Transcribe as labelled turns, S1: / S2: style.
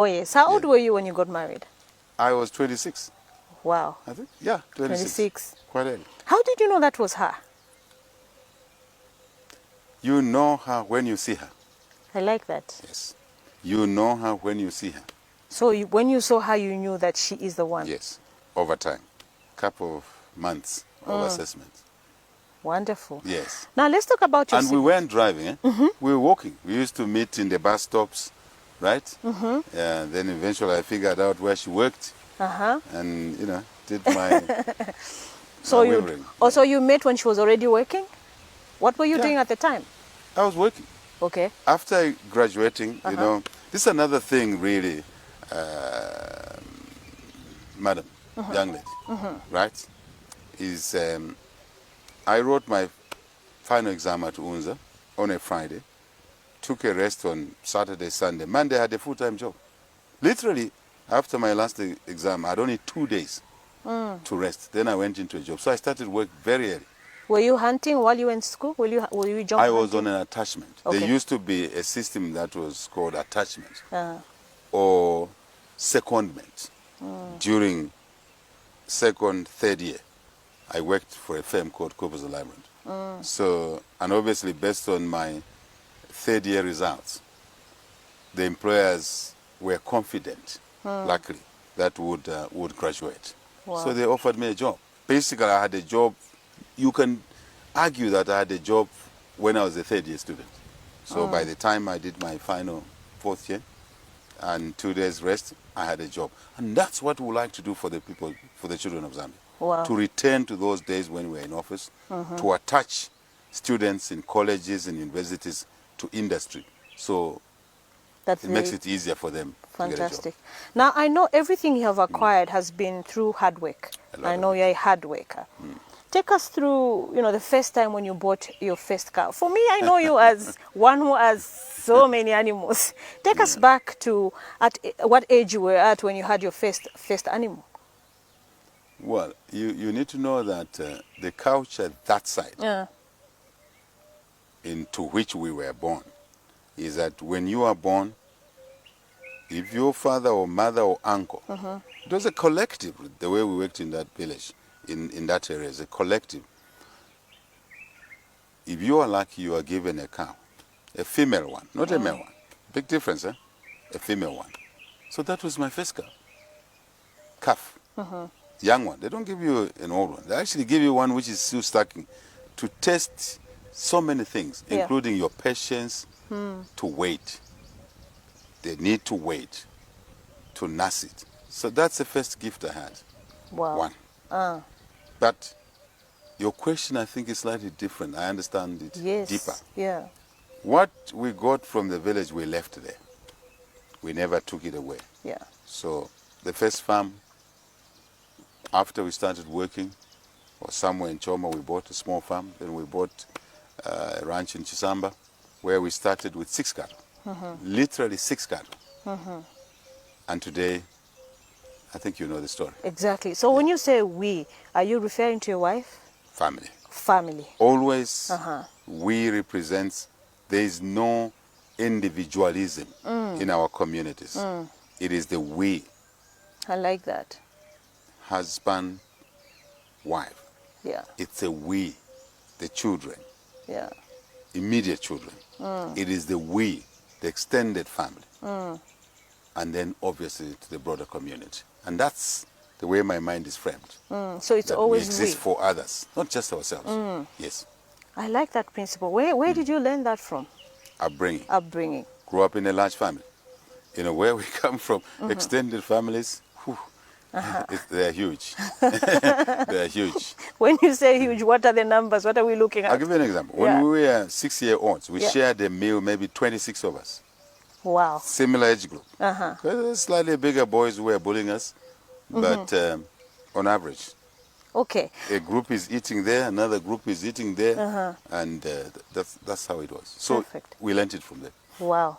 S1: Oh, yes. How old were you when you got married?
S2: I was 26.
S1: Wow.
S2: I think, yeah, 26. Quite early.
S1: How did you know that was her?
S2: You know her when you see her.
S1: I like that.
S2: Yes. You know her when you see her.
S1: So when you saw her, you knew that she is the one?
S2: Yes. Over time. Couple of months of assessment.
S1: Wonderful.
S2: Yes.
S1: Now let's talk about your
S2: And we weren't driving, eh? We were walking. We used to meet in the bus stops, right? Then eventually I figured out where she worked. And, you know, did my
S1: So
S2: weaving.
S1: Also you met when she was already working? What were you doing at the time?
S2: I was working.
S1: Okay.
S2: After graduating, you know, this is another thing really, madam, young lady, right? Is I wrote my final exam at UNZA on a Friday, took a rest on Saturday, Sunday. Monday I had a full-time job. Literally, after my last exam, I had only 2 days to rest. Then I went into a job. So I started work very early.
S1: Were you hunting while you went to school? Were you jump
S2: I was
S1: hunting?
S2: on an attachment.
S1: Okay.
S2: There used to be a system that was called attachment or secondment. During second, third year, I worked for a firm called Corpus Alignment. So, and obviously based on my third year results, the employers were confident, luckily, that would graduate.
S1: Wow.
S2: So they offered me a job. Basically, I had a job. You can argue that I had a job when I was a third year student. So by the time I did my final fourth year and 2 days rest, I had a job. And that's what we like to do for the people, for the children of Zambia.
S1: Wow.
S2: To return to those days when we were in office, to attach students in colleges and universities to industry. So it makes it easier for them to get a
S1: fantastic.
S2: job.
S1: Now, I know everything you have acquired has been through hard work. I know you're a hard worker. Take us through, you know, the first time when you bought your first cow. For me, I know you as one who has so many animals. Take us back to at what age you were at when you had your first animal.
S2: Well, you need to know that the culture that side into which we were born is that when you are born, if your father or mother or uncle, it was a collective, the way we worked in that village, in that area, is a collective. If you are lucky, you are given a cow, a female one, not a male one. Big difference, eh? A female one. So that was my first cow. Calf. Young one. They don't give you an old one. They actually give you one which is still stacking to test so many things, including your patience to wait. They need to wait to nurse it. So that's the first gift I had.
S1: Wow.
S2: One. But your question, I think, is slightly different. I understand it deeper.
S1: Yeah.
S2: What we got from the village, we left there. We never took it away.
S1: Yeah.
S2: So the first farm, after we started working, or somewhere in Choma, we bought a small farm. Then we bought a ranch in Chisamba, where we started with 6 cattle. Literally 6 cattle. And today, I think you know the story.
S1: Exactly. So when you say we, are you referring to your wife?
S2: Family.
S1: Family.
S2: Always we represents, there is no individualism in our communities. It is the we.
S1: I like that.
S2: Husband, wife.
S1: Yeah.
S2: It's a we, the children.
S1: Yeah.
S2: Immediate children. It is the we, the extended family. And then obviously to the broader community. And that's the way my mind is framed.
S1: So it's
S2: that
S1: always
S2: we exist for others, not just ourselves. Yes.
S1: I like that principle. Where did you learn that from?
S2: Upbringing.
S1: Upbringing.
S2: Grew up in a large family. You know, where we come from, extended families, they're huge. They're huge.
S1: When you say huge, what are the numbers? What are we looking at?
S2: I'll give you an example. When we were 6-year-olds, we shared a meal, maybe 26 of us.
S1: Wow.
S2: Similar age group. Slightly bigger boys who were bullying us, but on average.
S1: Okay.
S2: A group is eating there, another group is eating there, and that's how it was. So we learned it from there.
S1: Wow.